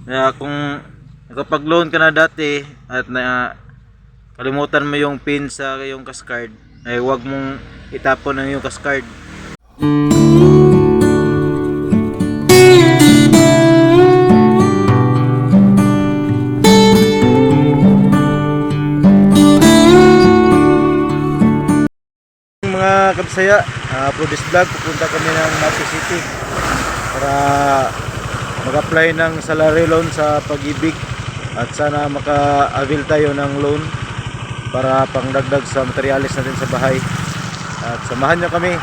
Kaya kung nakapag-loan ka na dati at na kalimutan mo yung pin sa yung cash card, ay huwag mong itapon ang yung cash card. Mga kabisaya, for this vlog pupunta kami ng Mati City para mag-apply ng salary loan sa Pag-ibig at sana maka-avail tayo ng loan para pangdagdag sa materialis natin sa bahay. At samahan nyo kami,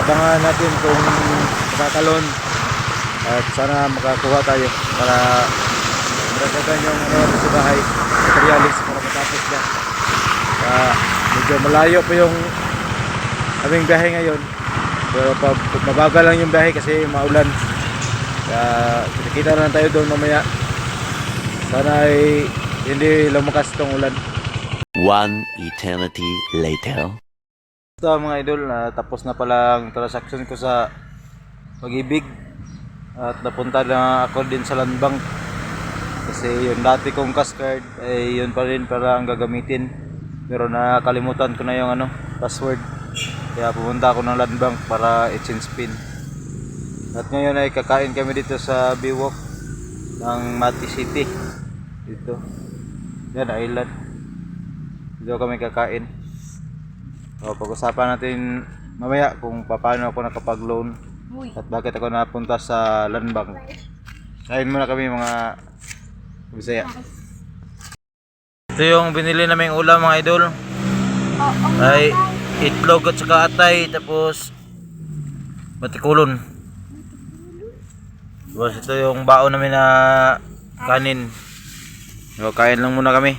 abangan natin kung makaka-loan at sana makakuha tayo para madagdagan yung sa bahay, materialis para matapos na. Medyo malayo pa yung aming biyahe ngayon, pero mabagal lang yung biyahe kasi maulan. Kaya kita na lang tayo doon mamaya. Sana ay hindi lumakas tong ulan. One eternity later. Ito mga idol, tapos na pala ang transaction ko sa Pag-ibig at napunta na ako din sa Land Bank kasi yung dati kong cash card ay yun pa rin para ang gagamitin, pero nakalimutan ko na yung password, kaya pumunta ako ng Land Bank para i-change pin. At ngayon ay kakain kami dito sa Biwok ng Mati City, dito yan island, dito kami kakain. So, pag-usapan natin mamaya kung paano ako nakapag-loan at bakit ako napunta sa Land Bank. Kain muna kami mga Bisaya. Ito yung binili naming ulam mga idol, ay itlog at saka atay, tapos batikulon. Tapos ito yung baon namin na kanin. So, kain lang muna kami.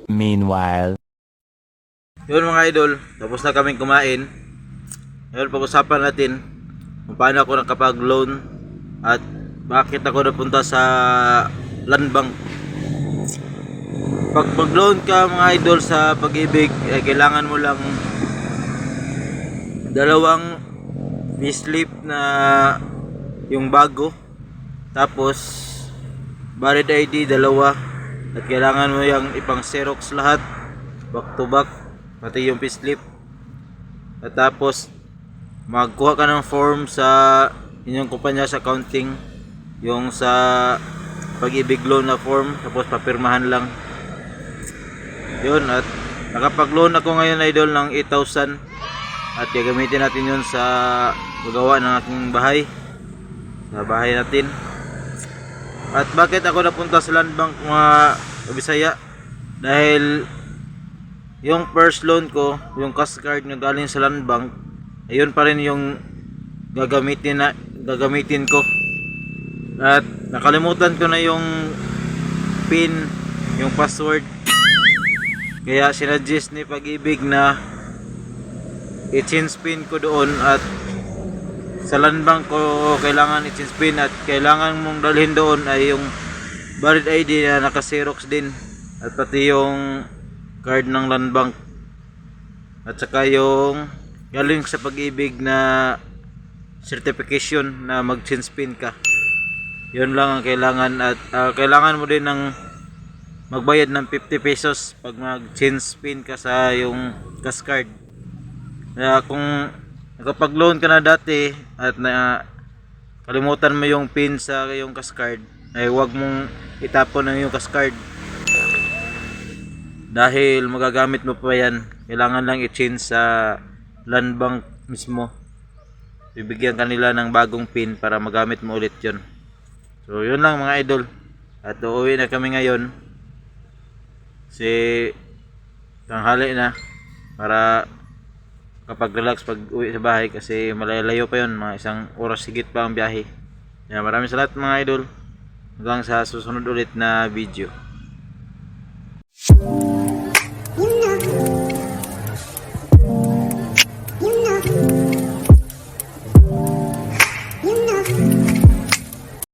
Meanwhile, Yun mga idol, tapos na kaming kumain. Ngayon pag-usapan natin kung paano ako nakapag-loan at bakit ako napunta sa Land Bank. Pag mag-loan ka mga idol sa Pag-ibig, kailangan mo lang dalawang payslip na yung bago, tapos valid ID dalawa, at kailangan mo yung ipang Xerox lahat back to back, pati yung payslip. At tapos magkuha ka ng form sa inyong kumpanya sa accounting, yung sa Pag-ibig loan na form, tapos papirmahan lang yun. At nakapag-loan ako ngayon idol ng 8,000 at gagamitin natin yun sa paggawa ng aking bahay, sa bahay natin. At bakit ako napunta sa Land Bank mga Bisaya? Dahil yung first loan ko, yung cash card na galing sa Land Bank, ayun pa rin yung gagamitin ko. At nakalimutan ko na yung pin, yung password. Kaya sinuggest ni Pag-ibig na i-change pin ko doon, at sa Land Bank ko kailangan i-change pin, at kailangan mong dalhin doon ay yung valid ID na naka-Xerox din, at pati yung card ng Land Bank, at saka yung galing sa Pag-ibig na certification na mag-change pin ka. Yun lang ang kailangan. At kailangan mo din ng magbayad ng 50 pesos pag mag-change pin ka sa yung cash card. Kaya kung nakapag-loan ka na dati at na kalimutan mo yung pin sa yung cash card, ay huwag mong itapon ang yung cash card dahil magagamit mo pa yan. Kailangan lang i-change sa Land Bank mismo, bibigyan kanila ng bagong pin para magamit mo ulit yon. So yun lang mga idol, at uuwi na kami ngayon kasi tanghali na, para kapag relax pag uwi sa bahay kasi malayo pa yun, mga 1 oras higit pa ang biyahe. Kaya maraming salamat mga idol, hanggang sa susunod ulit na video.